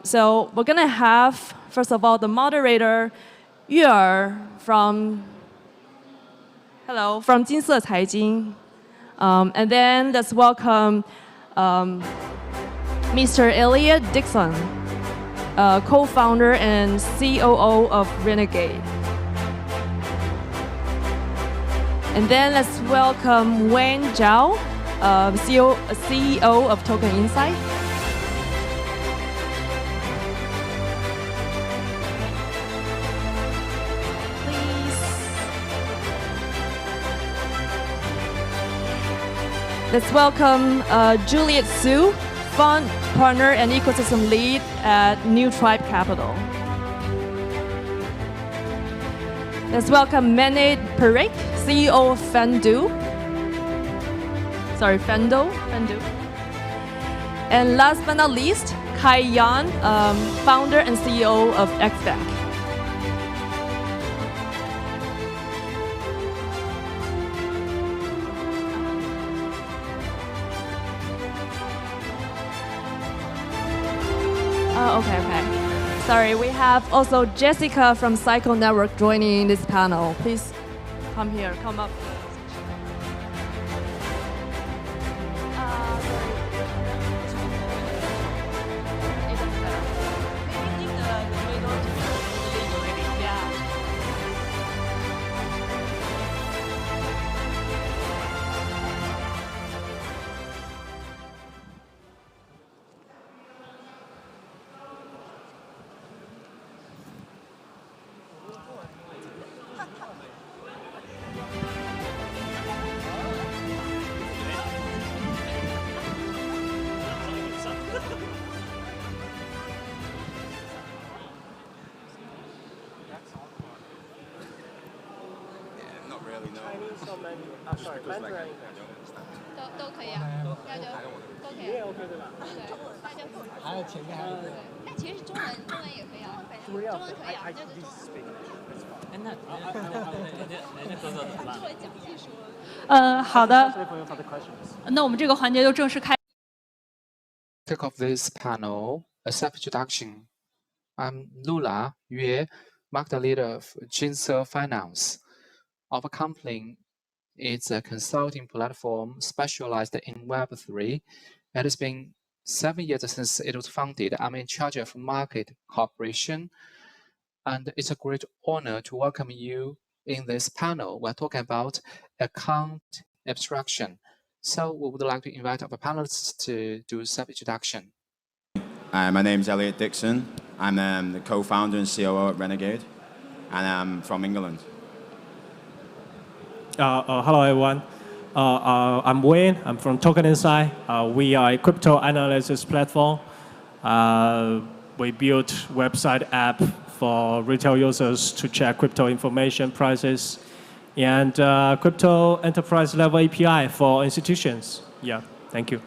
So we're going to have, first of all, the moderator, Yue from Jinse Caijing. And then let's welcome Mr. Elliot Dixon, co-founder and COO of Renegade. And then let's welcome Zhao, CEO of TokenInsight. Let's welcome Juliet Su, fund partner and ecosystem lead at New Tribe Capital. Let's welcome Renegade Parik, CEO of Fendo. And last but not least, Kai Yan, founder and CEO of xBank. Okay. Sorry, we have also Jessica from Cycle Network joining this panel. Please come here, come up. Kick off this panel, a self-introduction. I'm Lula Yue, market leader of Jinse Finance. Our company is a consulting platform specialized in Web3. It has been 7 years since it was founded. I'm in charge of market cooperation, and it's a great honor to welcome you in this panel. We're talking about account abstraction. So we would like to invite our panelists to do self-introduction. My name is Elliot Dixon. I'm the co-founder and COO at Renegade, and I'm from England. Hello, everyone. I'm Wayne. I'm from TokenInsight. We are a crypto analysis platform. We built website app for retail users to check crypto information prices, and crypto enterprise level API for institutions. Yeah, thank you.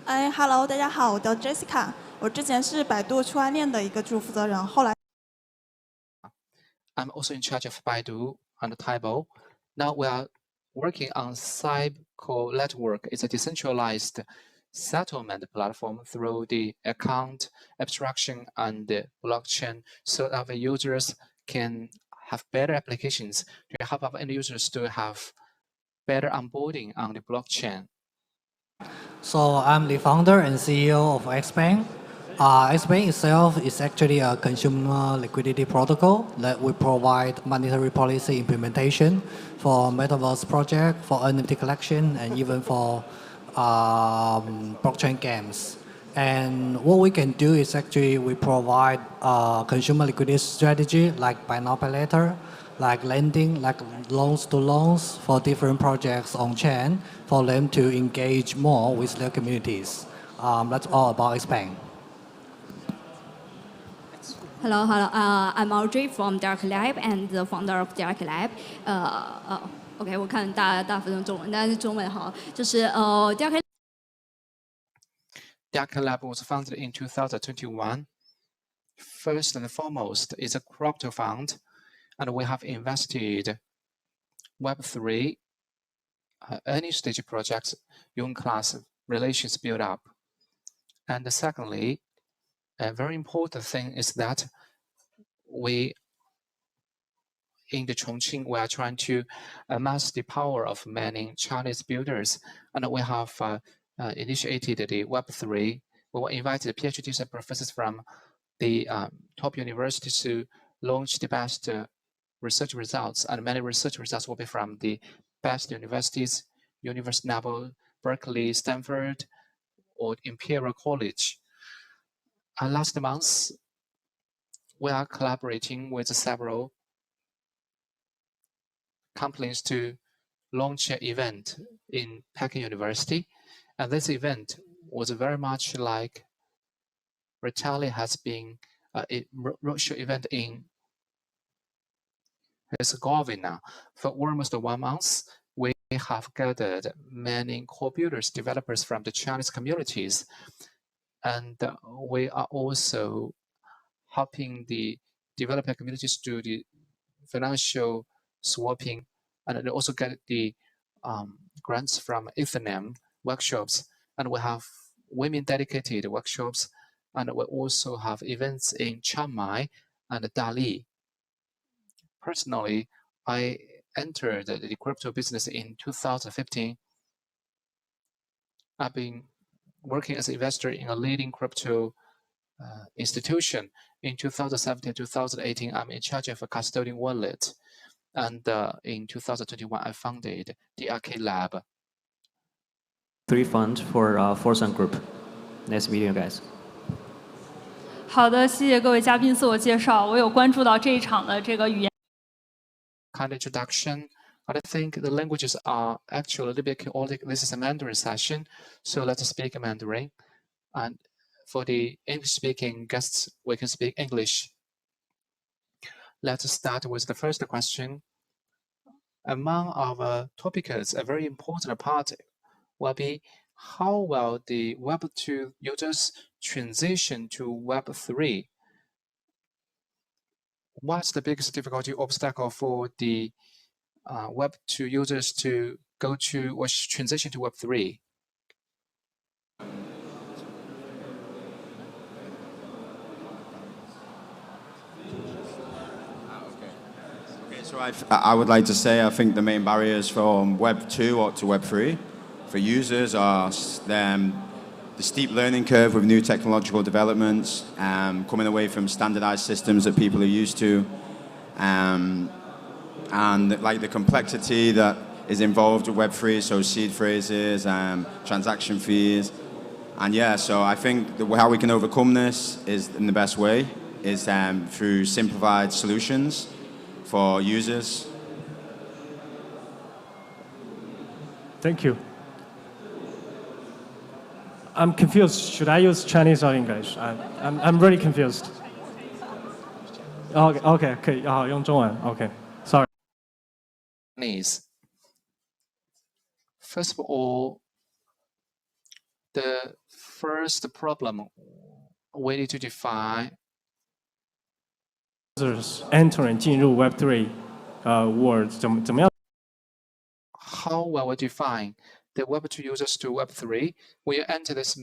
Hello， 大家好，我叫 Jessica， 我之前是百度区块链的一个技术负责人，后来。I'm also in charge of Baidu and Taibo. Now we are working on Cycle Network. It's a decentralized settlement platform through the account abstraction and the blockchain, so that our users can have better applications to help our end users to have better onboarding on the blockchain. So I'm the founder and CEO of xBank. xBank itself is actually a consumer liquidity protocol that we provide monetary policy implementation for metaverse project, for NFT collection, and even for blockchain games. And what we can do is actually we provide consumer liquidity strategy like buy now, pay later, like lending, like loans to loans for different projects on Chen for them to engage more with their communities. That's all about xBank. Hello. I'm Audrey from DRK Lab and the founder of DRK Lab. OK， 我看大部分中文，但是中文好，就是DRK Lab was founded in 2021. First and foremost, it's a crypto fund, and we have invested Web3, early stage projects, young class relations build up. And secondly, A very important thing is that we, in the Chongqing, we are trying to amass the power of many Chinese builders, and we have initiated the Web3. We will invite the PhDs and professors from the top universities to launch the best research results, and many research results will be from the best universities, University Naval, Berkeley, Stanford, or Imperial College. And last month, we are collaborating with several companies to launch an event in Peking University. And this event was very much like Ritali has been a roadshow event in Herzegovina. For almost 1 month, we have gathered many core builders, developers from the Chinese communities. And we are also helping the developer communities do the financial swapping, and also get the grants from Ethereum workshops. And we have women dedicated workshops, and we also have events in Chiang Mai and Dali. Personally, I entered the crypto business in 2015. I've been working as an investor in a leading crypto institution. In 2017, 2018, I'm in charge of a custodian wallet. And in 2021, I founded DRK Lab. 3 fund for Fosun Group. Nice meeting you guys. 好的，谢谢各位嘉宾自我介绍。我有关注到这一场的这个语言。Kind of introduction. I think the languages are actually a little bit chaotic. This is a Mandarin session, so let's speak Mandarin. And for the English-speaking guests, we can speak English. Let's start with the first question. Among our topics, a very important part will be how will the Web2 users transition to Web3? What's the biggest difficulty obstacle for the Web2 users to go to or transition to Web3? So I would like to say I think the main barriers from Web 2 or to Web 3 for users are the steep learning curve with new technological developments, coming away from standardized systems that people are used to, and like the complexity that is involved with Web 3, so seed phrases, transaction fees. And yeah, so I think how we can overcome this is in the best way is through simplified solutions for users. Thank you. I'm confused. Should I use Chinese or English? I'm really confused. Okay. 好，用中文。Okay. Sorry. Chinese. First of all, the first problem we need to define entering 进入 Web3 world 怎么样 how will we define the Web2 users to Web3? When you enter this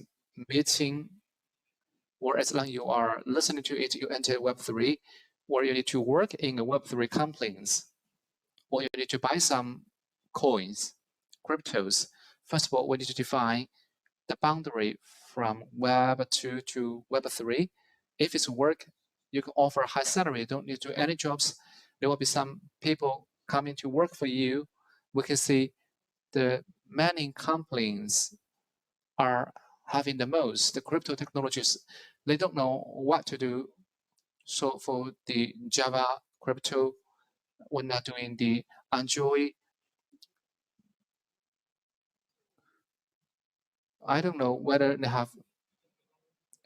meeting, or as long as you are listening to it, you enter Web3, or you need to work in a Web3 companies, or you need to buy some coins, cryptos. First of all, we need to define the boundary from Web2 to Web3. If it's work, you can offer a high salary. You don't need to do any jobs. There will be some people coming to work for you. We can see the many companies are having the most the crypto technologies. They don't know what to do. So for the Java crypto, we're not doing the Android. I don't know whether they have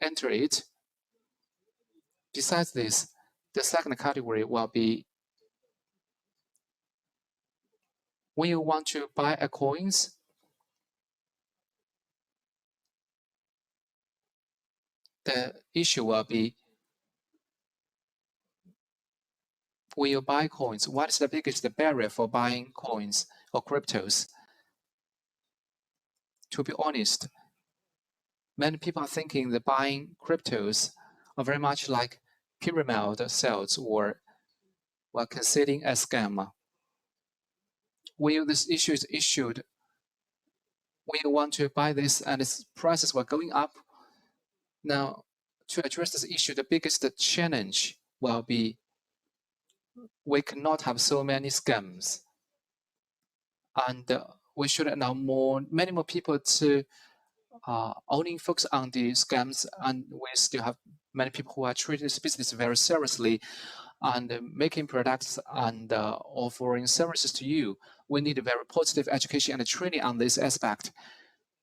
entered it. Besides this, the second category will be when you want to buy a coins, the issue will be when you buy coins, what is the biggest barrier for buying coins or cryptos? To be honest, many people are thinking that buying cryptos are very much like pyramid sales or concealing a scam. When this issue is issued, when you want to buy this and its prices were going up, now to address this issue, the biggest challenge will be we cannot have so many scams, and we should allow many more people to only focus on the scams, and we still have many people who are treating this business very seriously and making products and offering services to you. We need a very positive education and training on this aspect,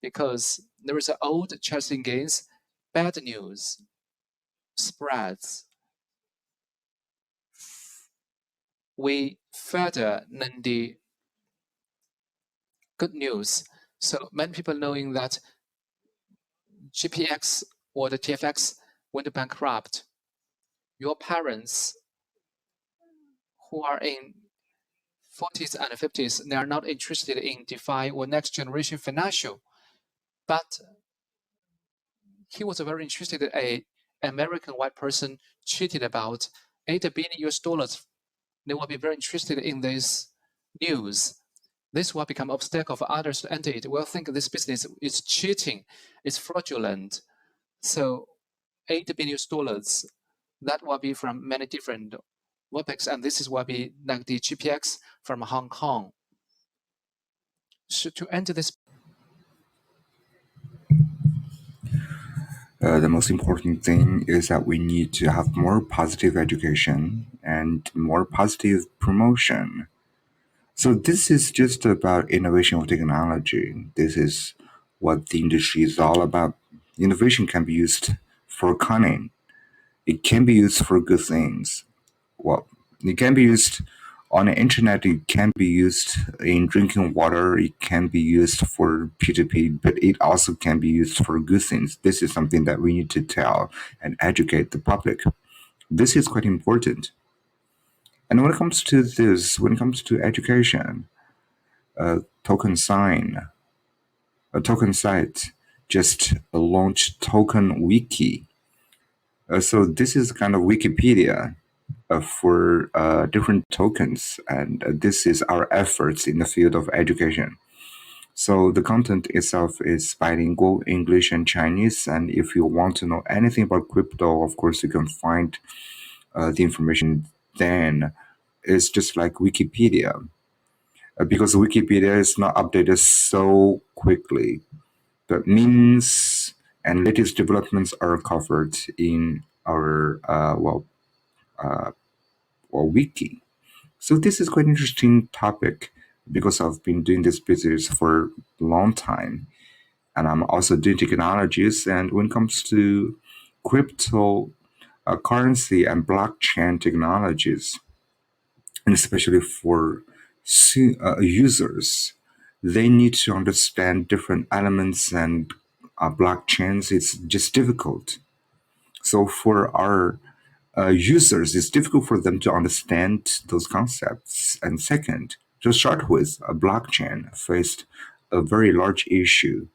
because there is an old chess in games, bad news spreads way further than the good news. So many people knowing that GPX or the TFX went bankrupt. Your parents who are in 40s and 50s, they are not interested in DeFi or next generation financial, but he was very interested in an American white person cheated about $8 billion US. They will be very interested in this news. This will become obstacle for others to enter it. Will think this business is cheating, it's fraudulent. So $8 billion US, that will be from many different topics, and this is will be like the GPX from Hong Kong. So to enter this, the most important thing is that we need to have more positive education and more positive promotion. So this is just about innovation of technology. This is what the industry is all about. Innovation can be used for cunning. It can be used for good things. Well, it can be used on the internet. It can be used in drinking water. It can be used for P2P, but it also can be used for good things. This is something that we need to tell and educate the public. This is quite important. And when it comes to this, when it comes to education, TokenInsight just launched Token Wiki. So this is kind of Wikipedia for different tokens, and this is our efforts in the field of education. So the content itself is bilingual, English and Chinese, and if you want to know anything about crypto, of course you can find the information then. It's just like Wikipedia, because Wikipedia is not updated so quickly. The memes and latest developments are covered in our wiki. So this is quite an interesting topic because I've been doing this business for a long time, and I'm also doing technologies. And when it comes to crypto currency and blockchain technologies, and especially for users, they need to understand different elements and blockchains. It's just difficult. So for our users, it's difficult for them to understand those concepts. And second, to start with, a blockchain faced a very large issue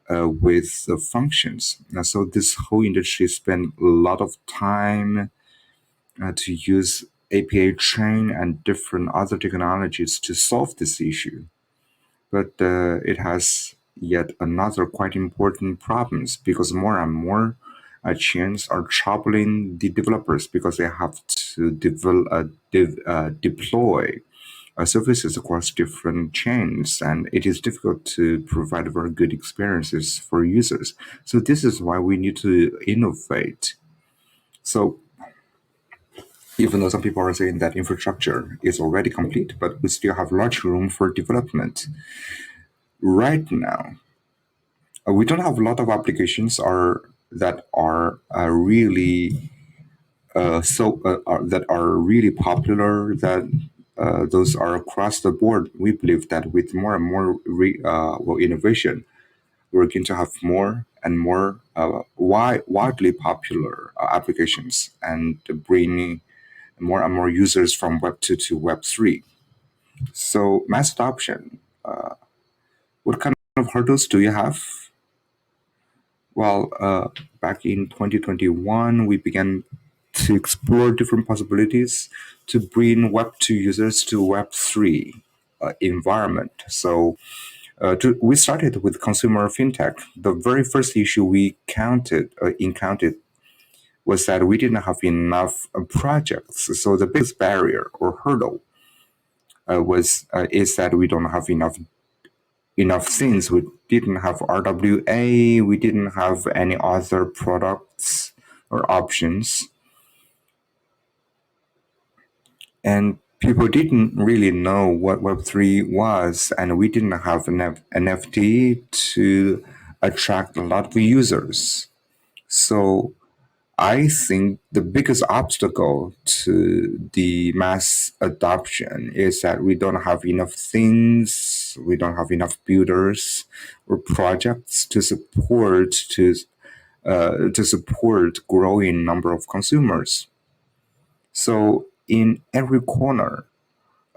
with the functions. So this whole industry spent a lot of time to use API chain and different other technologies to solve this issue. But it has yet another quite important problems, because more and more chains are troubling the developers because they have to deploy services across different chains, and it is difficult to provide very good experiences for users. So this is why we need to innovate. So even though some people are saying that infrastructure is already complete, but we still have large room for development. Right now, we don't have a lot of applications that are really that are really popular. That those are across the board. We believe that with more and more innovation, we're going to have more and more widely popular applications and bringing more and more users from Web2 to Web3. So mass adoption, what kind of hurdles do you have? Well, back in 2021, we began to explore different possibilities to bring Web2 users to Web3 environment. So we started with consumer fintech. The very first issue we encountered was that we didn't have enough projects. So the biggest barrier or hurdle is that we don't have enough things. We didn't have RWA. We didn't have any other products or options. And people didn't really know what Web3 was, and we didn't have an NFT to attract a lot of users. So I think the biggest obstacle to the mass adoption is that we don't have enough things, we don't have enough builders or projects to support growing number of consumers. So in every corner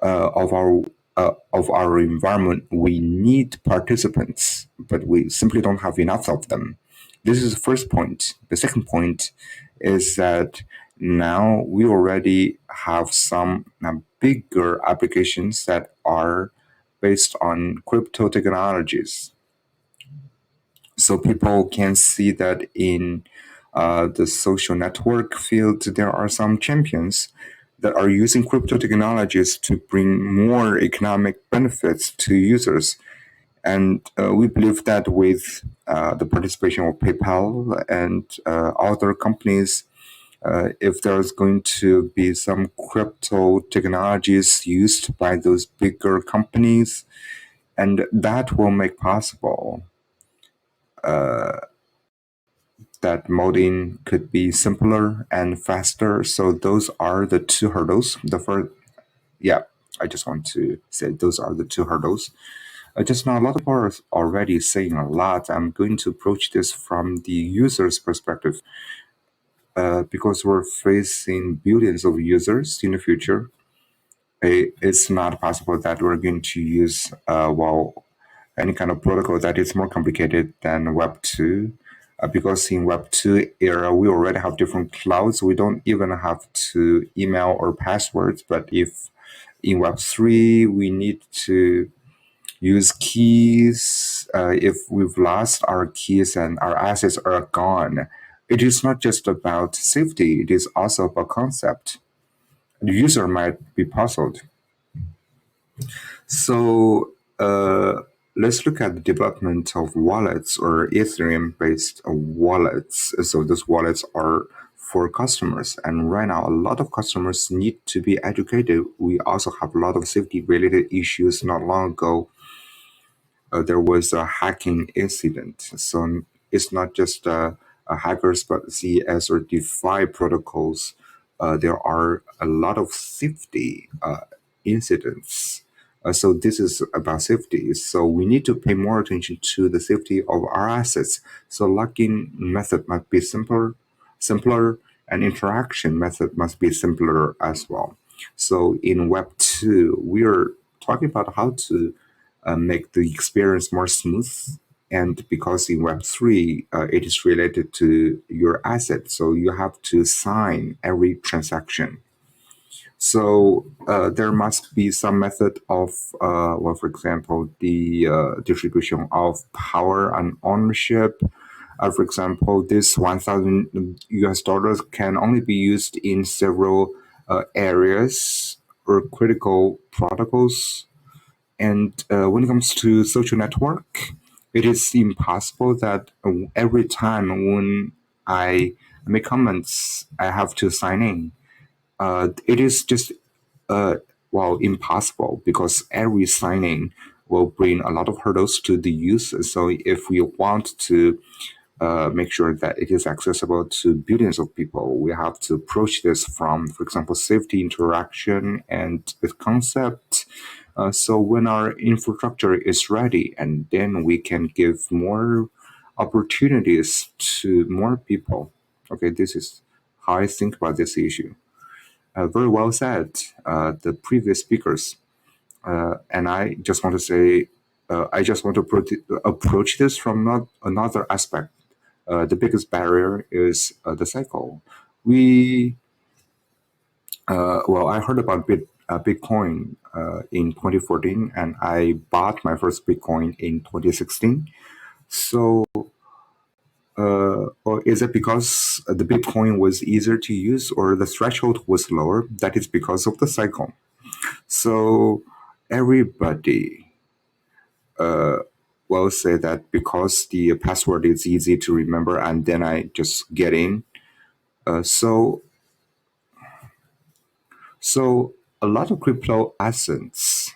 of our environment, we need participants, but we simply don't have enough of them. This is the first point. The second point is that now we already have some bigger applications that are based on crypto technologies. So people can see that in the social network field, there are some champions that are using crypto technologies to bring more economic benefits to users. And we believe that with the participation of PayPal and other companies, if there's going to be some crypto technologies used by those bigger companies, and that will make possible that modding could be simpler and faster. So those are the two hurdles. I just want to say those are the two hurdles. Just now, a lot of people are already saying a lot. I'm going to approach this from the user's perspective. Because we're facing billions of users in the future, it's not possible that we're going to use any kind of protocol that is more complicated than Web2. Because in Web2 era, we already have different clouds. We don't even have to email or passwords. But if in Web3, we need to use keys, if we've lost our keys and our assets are gone, it is not just about safety, it is also about concept. The user might be puzzled. So let's look at the development of wallets or Ethereum-based wallets. So those wallets are for customers. And right now, a lot of customers need to be educated. We also have a lot of safety-related issues. Not long ago, there was a hacking incident. So it's not just hackers, but CS or DeFi protocols. There are a lot of safety incidents. So this is about safety. So we need to pay more attention to the safety of our assets. So locking method must be simpler, and interaction method must be simpler as well. So in Web2, we are talking about how to make the experience more smooth. And because in Web3, it is related to your asset, so you have to sign every transaction. So there must be some method of, for example, the distribution of power and ownership. For example, this $1,000 can only be used in several areas or critical protocols. And when it comes to social network, it is impossible that every time when I make comments, I have to sign in. It is just, impossible because every signing will bring a lot of hurdles to the user. So if we want to make sure that it is accessible to billions of people, we have to approach this from, for example, safety, interaction, and the concept. So when our infrastructure is ready, and then we can give more opportunities to more people. Okay, this is how I think about this issue. Very well said, the previous speakers. And I just want to say, I just want to approach this from another aspect. the biggest barrier is the cycle. I heard about Bitcoin in 2014, and I bought my first Bitcoin in 2016. So, or is it because the Bitcoin was easier to use or the threshold was lower? That is because of the cycle. So, everybody will say that because the password is easy to remember and then I just get in. So a lot of crypto assets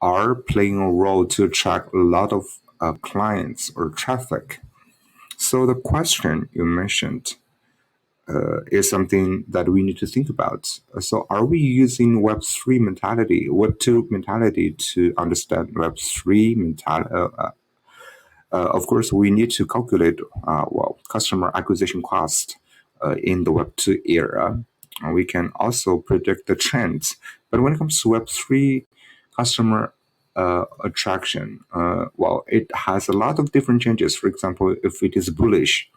are playing a role to attract a lot of clients or traffic. So the question you mentioned is something that we need to think about. So are we using Web3 mentality, Web2 mentality to understand Web3 mentality? Of course, we need to calculate customer acquisition cost in the Web2 era. We can also predict the trends. But when it comes to Web3 customer attraction, it has a lot of different changes. For example, if it is bullish,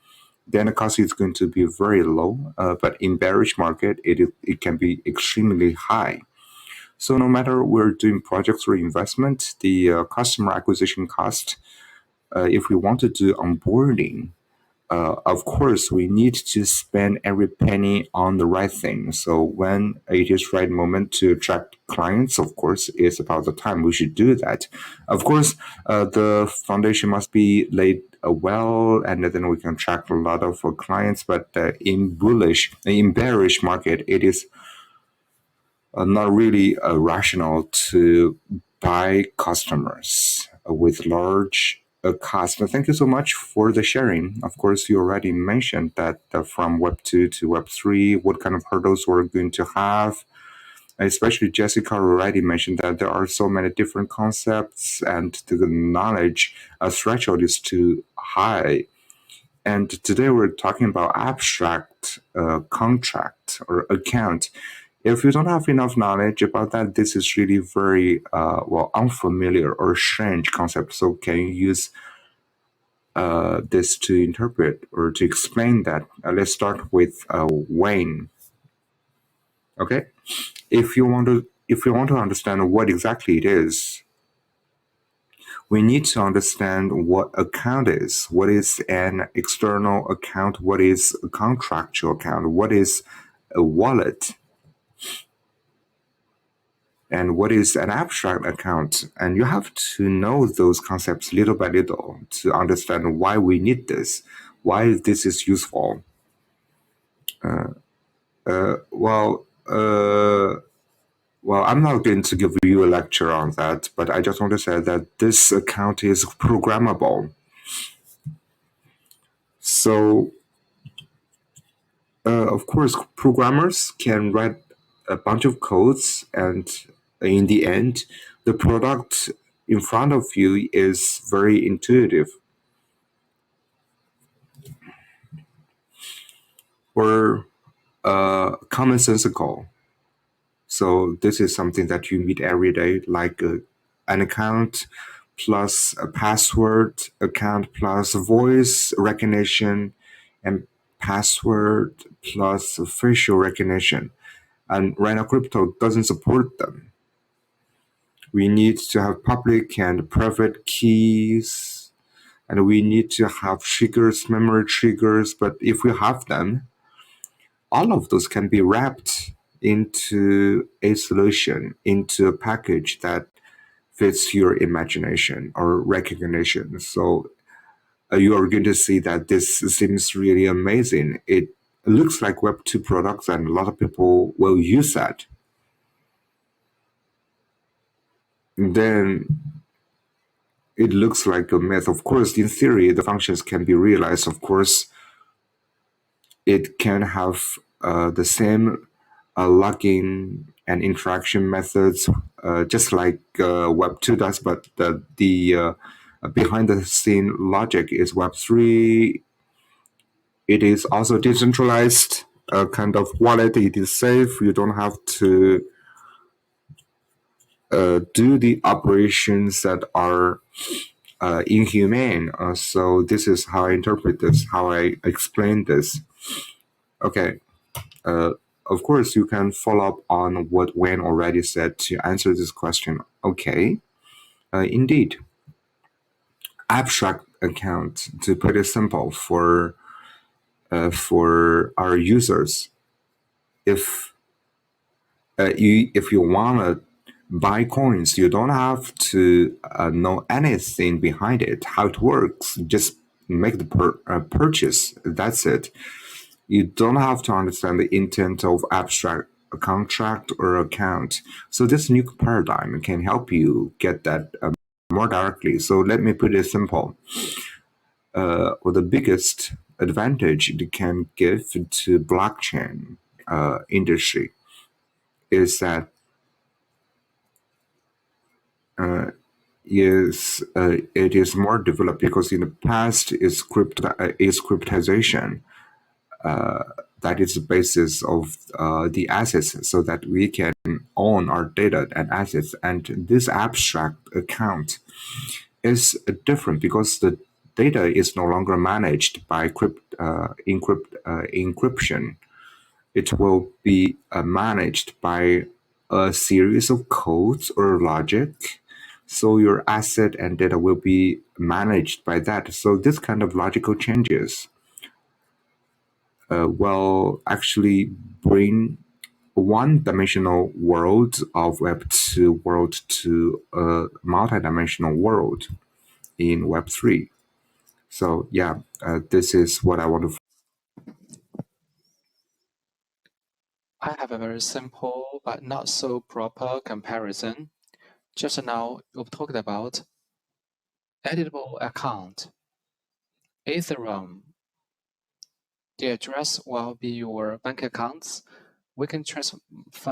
then the cost is going to be very low. But in bearish market, it can be extremely high. So no matter we're doing projects or investment, the customer acquisition cost, if we want to do onboarding, of course, we need to spend every penny on the right thing. So when it is right moment to attract clients, of course, it's about the time we should do that. Of course, the foundation must be laid well, and then we can attract a lot of clients. But in bearish market, it is not really rational to buy customers with large cost. Thank you so much for the sharing. Of course, you already mentioned that from Web2 to Web3, what kind of hurdles we're going to have. Especially Jessica already mentioned that there are so many different concepts and the knowledge threshold is too high. And today we're talking about abstract contract or account. If you don't have enough knowledge about that, this is really very unfamiliar or strange concept. So can you use this to interpret or to explain that? Let's start with Wayne. Okay, if you want to understand what exactly it is, we need to understand what account is. What is an external account? What is a contractual account? What is a wallet? And what is an abstract account? And you have to know those concepts little by little to understand why we need this, why this is useful. I'm not going to give you a lecture on that, but I just want to say that this account is programmable. So, of course, programmers can write a bunch of codes, and in the end, the product in front of you is very intuitive or commonsensical. So this is something that you meet every day, like an account plus a password, account plus voice recognition, and password plus facial recognition. And right now, crypto doesn't support them. We need to have public and private keys, and we need to have triggers, memory triggers. But if we have them, all of those can be wrapped into a solution, into a package that fits your imagination or recognition. So you are going to see that this seems really amazing. It looks like Web2 products, and a lot of people will use that. And then it looks like a myth. Of course, in theory, the functions can be realized. Of course, it can have the same login and interaction methods, just like Web2 does, but the behind the scene logic is Web3. It is also decentralized, kind of wallet. It is safe. You don't have to do the operations that are inhumane. So this is how I interpret this, how I explain this. Okay. Of course, you can follow up on what Wayne already said to answer this question. Okay. Indeed. Abstract account, to put it simple, for our users, if you want to buy coins, you don't have to know anything behind it, how it works. Just make the purchase. That's it. You don't have to understand the intent of abstract a contract or account. So this new paradigm can help you get that more directly. So let me put it simple. The biggest advantage it can give to blockchain industry is that it is more developed, because in the past is cryptization. That is the basis of the assets, so that we can own our data and assets. And this abstract account is different, because the data is no longer managed by encryption. It will be managed by a series of codes or logic. So your asset and data will be managed by that. So this kind of logical changes will actually bring one-dimensional world of Web2 world to a multi-dimensional world in Web3. So yeah, this is what I want to. I have a very simple but not so proper comparison. Just now, we've talked about editable account. Ethereum, the address will be your bank accounts. We can transfer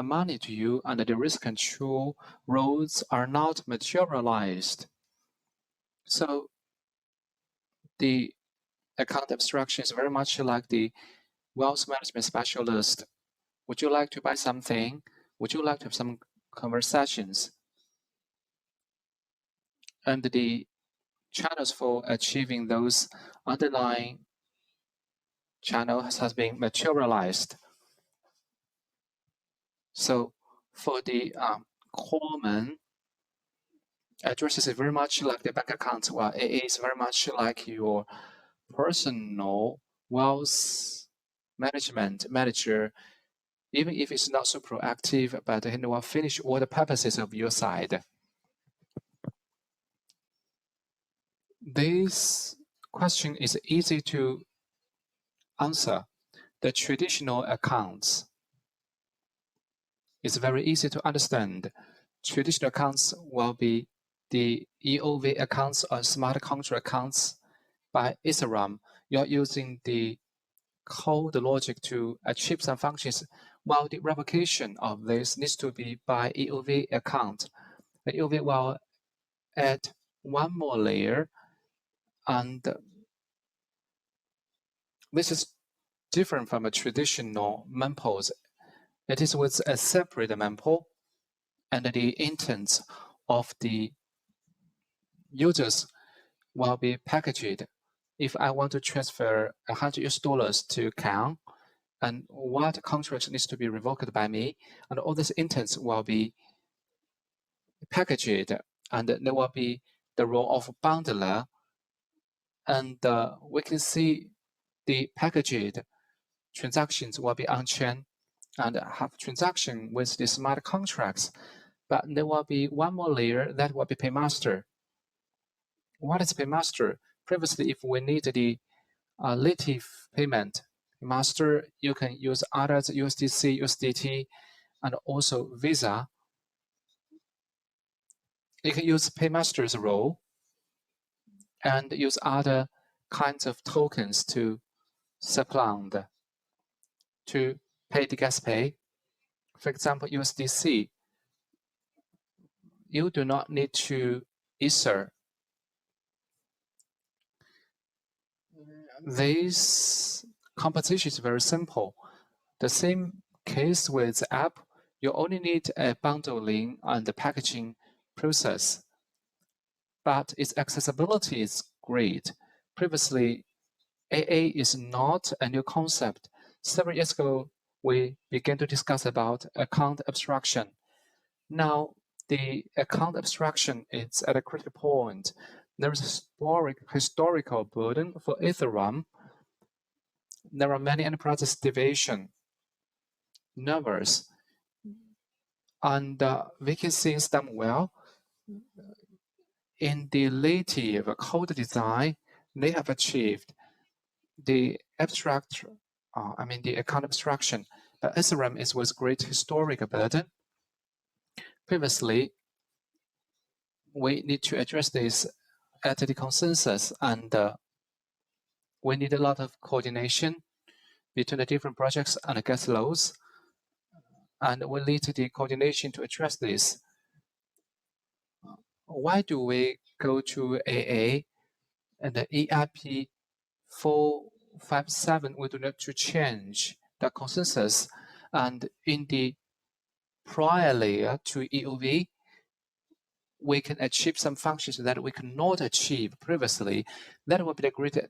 money to you, and the risk control rules are not materialized. So the account abstraction is very much like the wealth management specialist. Would you like to buy something? Would you like to have some conversations? And the channels for achieving those underlying channels has been materialized. So for the common addresses, is very much like the bank account. Well, it is very much like your personal wealth management manager, even if it's not so proactive, but it will finish all the purposes of your side. This question is easy to answer. The traditional accounts is very easy to understand. Traditional accounts will be the EOV accounts or smart contract accounts by Ethereum. You're using the code logic to achieve some functions, while the replication of this needs to be by EOV account. The EOV will add one more layer, and this is different from a traditional mempool. It is with a separate mempool, and the intents of the users will be packaged. If I want to transfer $100 to Tang, and what contract needs to be revoked by me, and all these intents will be packaged, and there will be the role of bundler, and we can see the packaged transactions will be on-chain and have transaction with the smart contracts, but there will be one more layer that will be paymaster. What is paymaster? Previously, if we need the native payment master, you can use others, USDC, USDT, and also Visa. You can use paymaster's role and use other kinds of tokens to supplant to pay the gas pay. For example, USDC, you do not need to Ether. This composition is very simple. The same case with app, you only need a bundling and the packaging process. but its accessibility is great. Previously, AA is not a new concept. Several years ago, we began to discuss about account abstraction. Now, the account abstraction is at a critical point. There is a historical burden for Ethereum. There are many enterprises deviation, nervous, and we can see them well. In the native code design, they have achieved the abstract, the account abstraction. But Ethereum is with great historical burden. Previously, we need to address this at the consensus, and we need a lot of coordination between the different projects and gas laws, and we need the coordination to address this. Why do we go to AA and the EIP 457? We do not to change the consensus, and in the prior layer to EOV, we can achieve some functions that we cannot achieve previously. That will be the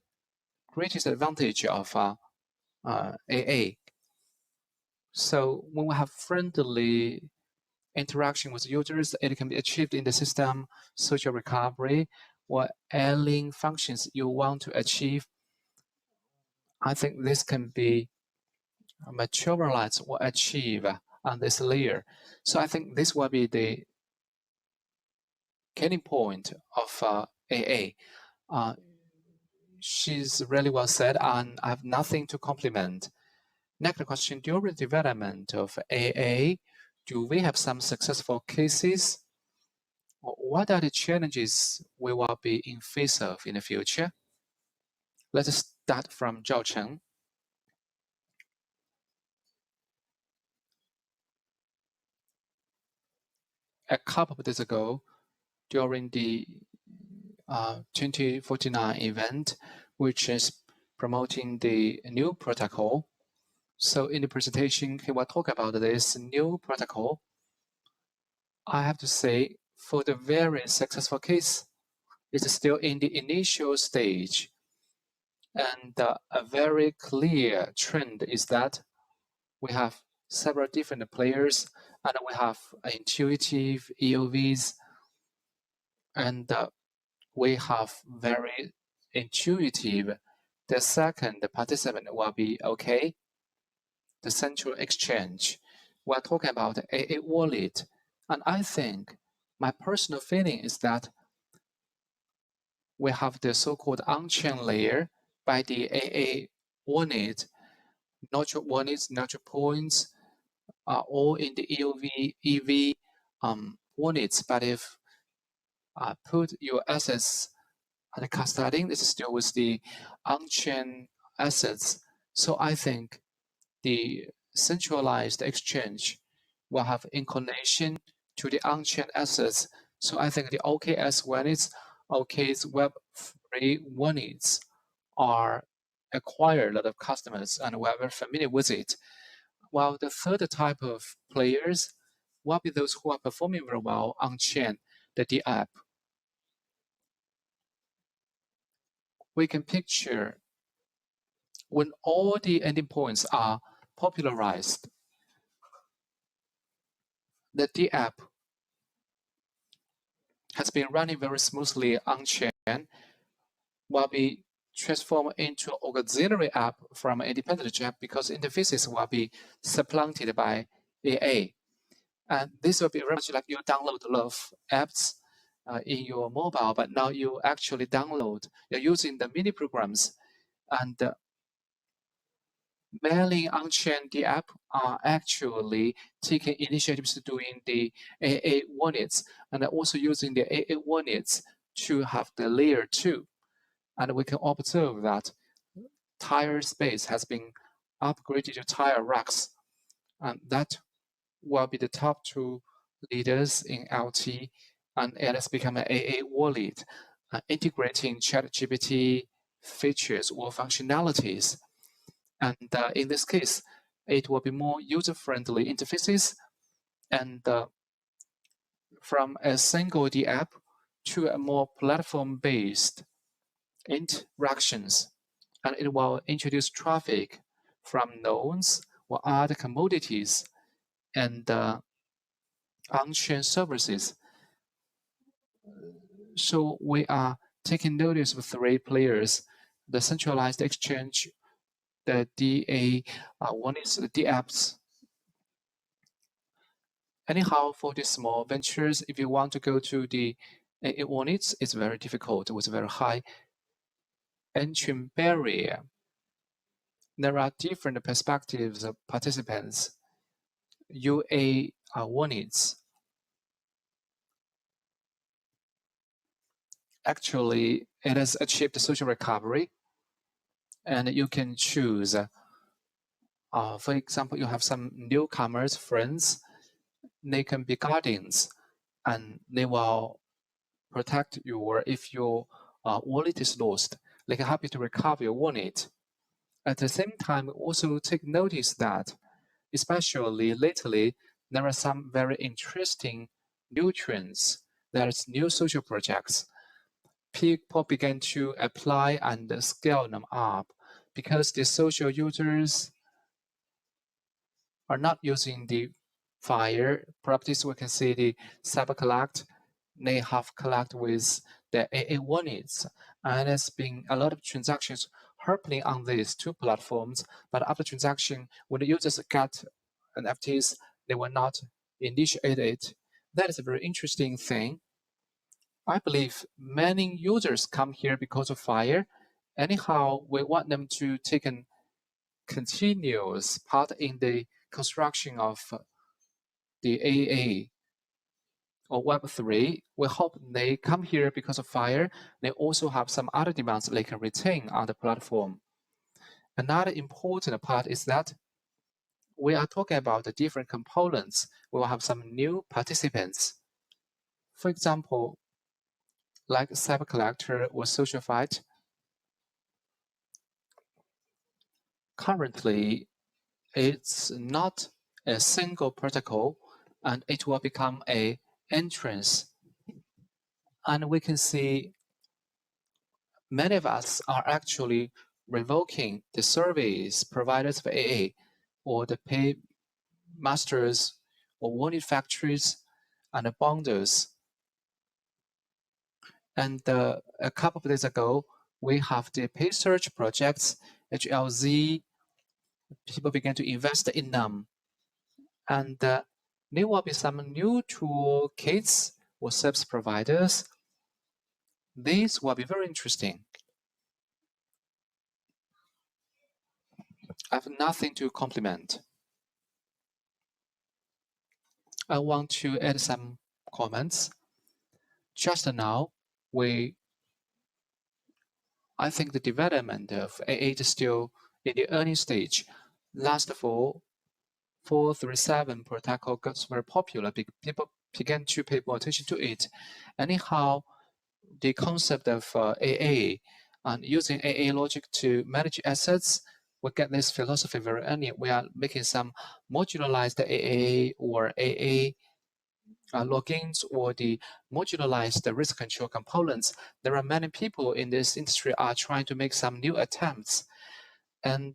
greatest advantage of AA. So when we have friendly interaction with users, it can be achieved in the system, social recovery, or ailing functions you want to achieve. I think this can be materialized or achieved on this layer. So I think this will be the getting point of AA. She's really well said, and I have nothing to compliment. Next question, during the development of AA, do we have some successful cases? What are the challenges we will be in face of in the future? Let us start from Zhao Chen. A couple of days ago, during the 2049 event, which is promoting the new protocol. So in the presentation, he will talk about this new protocol. I have to say, for the very successful case, it's still in the initial stage. And a very clear trend is that we have several different players, and we have intuitive EOVs, and we have very intuitive. The second participant will be okay. The central exchange. We're talking about AA wallet, and I think my personal feeling is that we have the so-called on-chain layer by the AA wallet, neutral wallets, neutral points are all in the EOV, EV wallets. But if put your assets at the custodian, this is still with the on-chain assets. So I think the centralized exchange will have inclination to the on-chain assets. So I think the OKS wallets, OK's Web3 wallets are acquired a lot of customers, and we're very familiar with it. While the third type of players will be those who are performing very well on-chain, the DApp. We can picture when all the ending points are popularized, the DApp has been running very smoothly on-chain, will be transformed into auxiliary app from an independent app because interfaces will be supplanted by AA. And this will be very much like you download a lot of apps in your mobile, but now you actually download, you're using the mini programs, and mailing on-chain the app are actually taking initiatives to doing the AA wallets, and also using the AA wallets to have the layer 2. And we can observe that tire space has been upgraded to tire racks, and that will be the top 2 leaders in LT, and it has become an AA wallet, integrating ChatGPT features or functionalities. And in this case, it will be more user-friendly interfaces, and from a single DApp to a more platform-based interactions, and it will introduce traffic from nodes or other commodities and on-chain services. So we are taking notice of 3 players: the centralized exchange, the one is the DApps. Anyhow, for these small ventures, if you want to go to the AA wallets, it's very difficult with a very high entry barrier. There are different perspectives of participants. UA wallets. Actually, it has achieved social recovery, and you can choose. For example, you have some newcomers, friends. They can be guardians, and they will protect you if your wallet is lost. They can help you to recover your wallet. At the same time, also take notice that, especially lately, there are some very interesting new trends. There's new social projects. People began to apply and scale them up because the social users are not using the FIRE properties. We can see the cyber collect. They have collect with the AA wallets, and there's been a lot of transactions happening on these 2 platforms. But after transaction, when the users get NFTs, they will not initiate it. That is a very interesting thing. I believe many users come here because of FIRE. Anyhow, we want them to take a continuous part in the construction of the AA or Web3. We hope they come here because of FIRE. They also have some other demands they can retain on the platform. Another important part is that we are talking about the different components. We will have some new participants. For example, like Cyber Collector or Social Fight. Currently, it's not a single protocol, and it will become an entrance. And we can see many of us are actually revoking the service providers for AA or the pay masters or wallet factories and the bonders. And a couple of days ago, we have the pay search projects, HLZ. People began to invest in them. And there will be some new toolkits or service providers. These will be very interesting. I have nothing to compliment. I want to add some comments. Just now, I think the development of AA is still in the early stage. Last fall, 437 protocol got very popular. People began to pay more attention to it. Anyhow, the concept of AA and using AA logic to manage assets, we get this philosophy very early. We are making some modularized AA or AA logins or the modularized risk control components. There are many people in this industry are trying to make some new attempts. And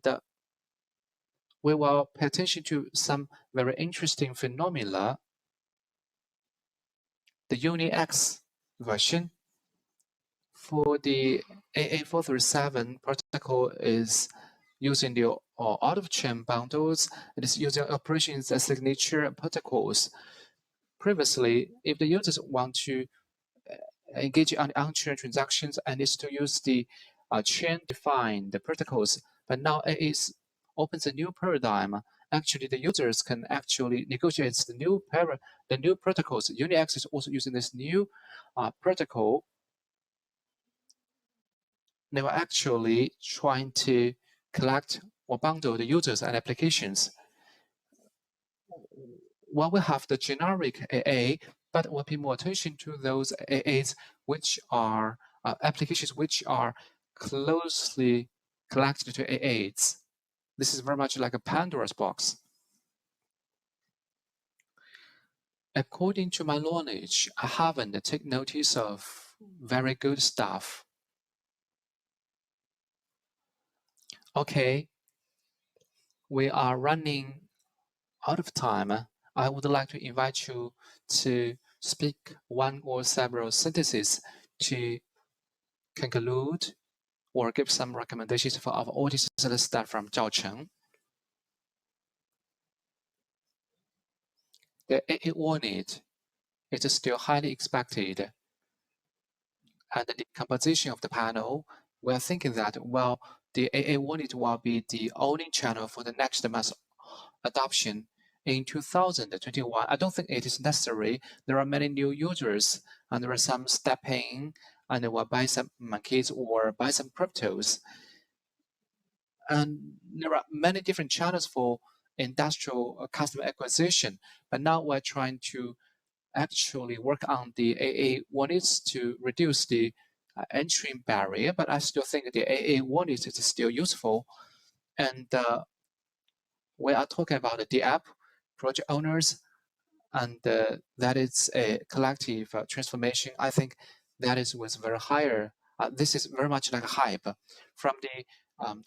we will pay attention to some very interesting phenomena. The UniX version for the AA437 protocol is using the out-of-chain bundles. It is using operations as signature protocols. Previously, if the users want to engage on on-chain transactions and is to use the chain-defined protocols, but now it opens a new paradigm. Actually, the users can actually negotiate the new protocols. UniX is also using this new protocol. They were actually trying to collect or bundle the users and applications. Well, we have the generic AA, but we'll pay more attention to those AAs which are applications which are closely connected to AAs. This is very much like a Pandora's box. According to my knowledge, I haven't taken notice of very good stuff. Okay, we are running out of time. I would like to invite you to speak one or several sentences to conclude or give some recommendations for our audience. Let's start from Zhao Chen. The AA wallet is still highly expected. And the composition of the panel, we're thinking that, well, the AA wallet will be the only channel for the next mass adoption in 2021. I don't think it is necessary. There are many new users, and there are some step in and they will buy some monkeys or buy some cryptos. And there are many different channels for industrial customer acquisition. But now we're trying to actually work on the AA wallets to reduce the entry barrier. But I still think the AA wallet is still useful. And we are talking about the app, project owners, and that is a collective transformation. I think that is was very higher. This is very much like a hype from the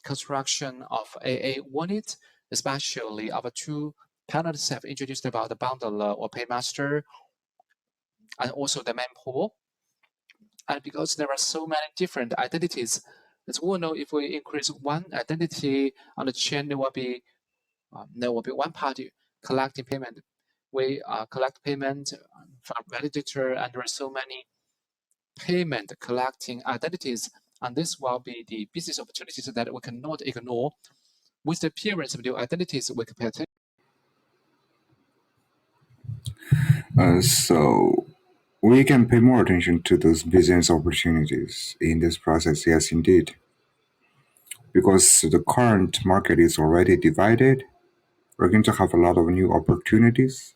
construction of AA wallet, especially our two panelists have introduced about the bundler or paymaster, and also the mempool. And because there are so many different identities, as we know, if we increase one identity on the chain, there will be one party collecting payment. We collect payment from validator, and there are so many payment collecting identities, and this will be the business opportunities that we cannot ignore. With the appearance of new identities, we can pay attention. So we can pay more attention to those business opportunities in this process, yes, indeed. Because the current market is already divided, we're going to have a lot of new opportunities.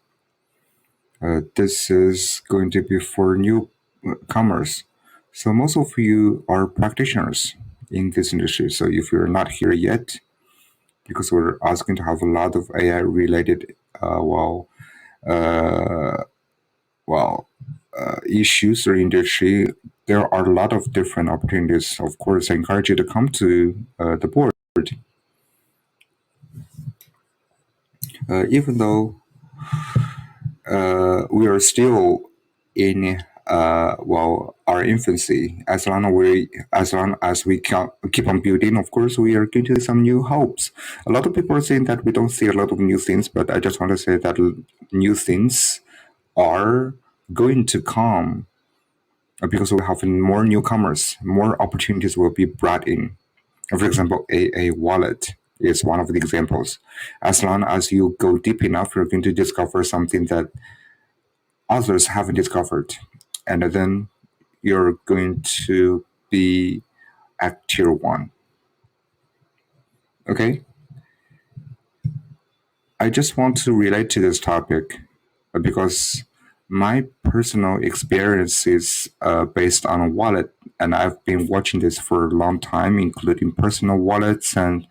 This is going to be for newcomers. So most of you are practitioners in this industry. So if you're not here yet, because we're asking to have a lot of AI-related, issues or industry, there are a lot of different opportunities. Of course, I encourage you to come to the board. Even though we are still in our infancy, as long as we can keep on building, of course, we are going to see some new hopes. A lot of people are saying that we don't see a lot of new things, but I just want to say that new things are going to come because we have more newcomers, more opportunities will be brought in. For example, a wallet is one of the examples. As long as you go deep enough, you're going to discover something that others haven't discovered. And then you're going to be at tier 1. Okay? I just want to relate to this topic because my personal experience is based on a wallet, and I've been watching this for a long time, including personal wallets, and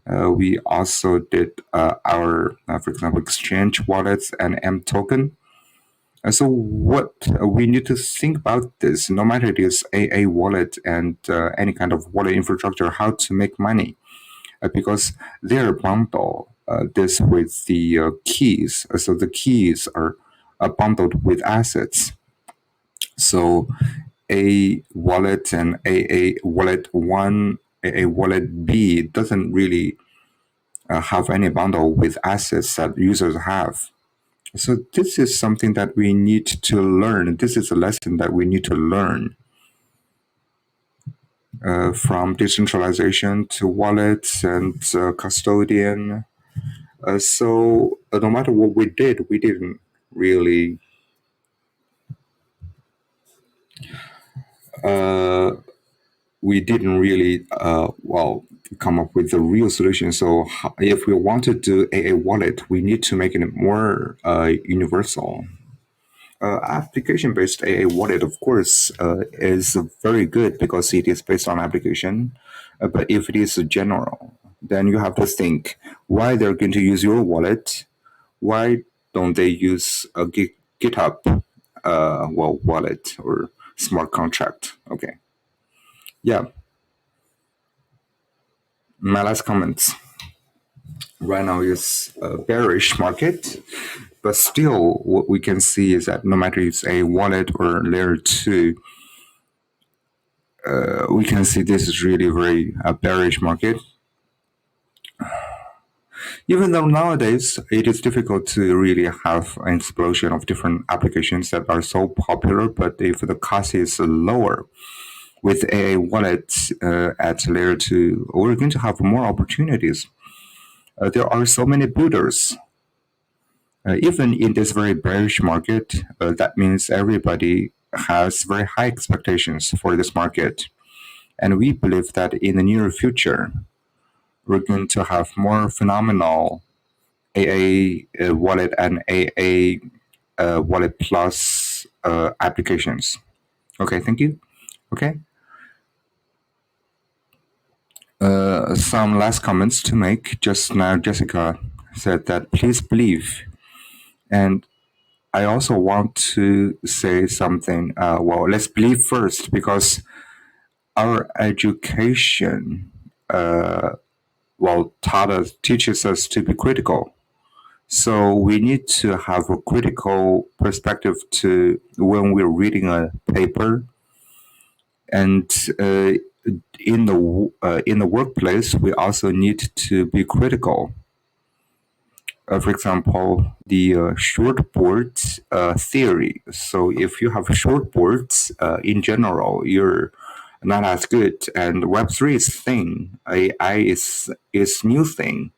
we also did our, for example, exchange wallets and M token. So what we need to think about this, no matter it is AA wallet and any kind of wallet infrastructure, how to make money, because they're bundle this with the keys. So the keys are bundled with assets. So a wallet and a wallet 1, a wallet B doesn't really have any bundle with assets that users have. So this is something that we need to learn. This is a lesson that we need to learn from decentralization to wallets and custodian. So no matter what we did, we didn't really come up with the real solution. So if we want to do a wallet, we need to make it more universal. Application-based AA wallet, of course, is very good because it is based on application. But if it is general, then you have to think why they're going to use your wallet. Why don't they use a GitHub wallet or smart contract. Okay. Yeah. My last comments. Right now is a bearish market, but still what we can see is that no matter it's a wallet or layer 2, we can see this is really very bearish market. Even though nowadays it is difficult to really have an explosion of different applications that are so popular, but if the cost is lower with a wallet at layer 2, we're going to have more opportunities. There are so many builders. Even in this very bearish market, that means everybody has very high expectations for this market. And we believe that in the near future, we're going to have more phenomenal AA wallet and AA wallet plus applications. Okay, thank you. Okay. Some last comments to make. Just now, Jessica said that please believe. And I also want to say something. Well, let's believe first, because our education, teaches us to be critical. So we need to have a critical perspective to when we're reading a paper. And in the workplace, we also need to be critical. For example, the shortboard theory. So if you have shortboards, in general, you're not as good. And Web3 is thing. AI is new thing.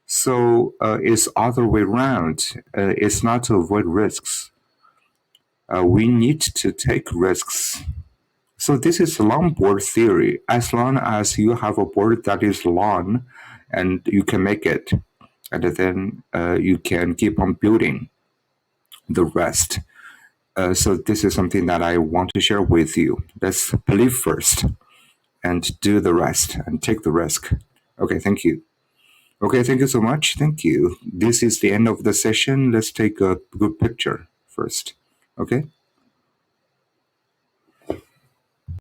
So it's other way around. It's not to avoid risks. We need to take risks. So this is longboard theory. As long as you have a board that is long and you can make it, and then you can keep on building the rest. So this is something that I want to share with you. Let's believe first and do the rest and take the risk. Okay, thank you. Okay, thank you so much. Thank you. This is the end of the session. Let's take a good picture first. Okay.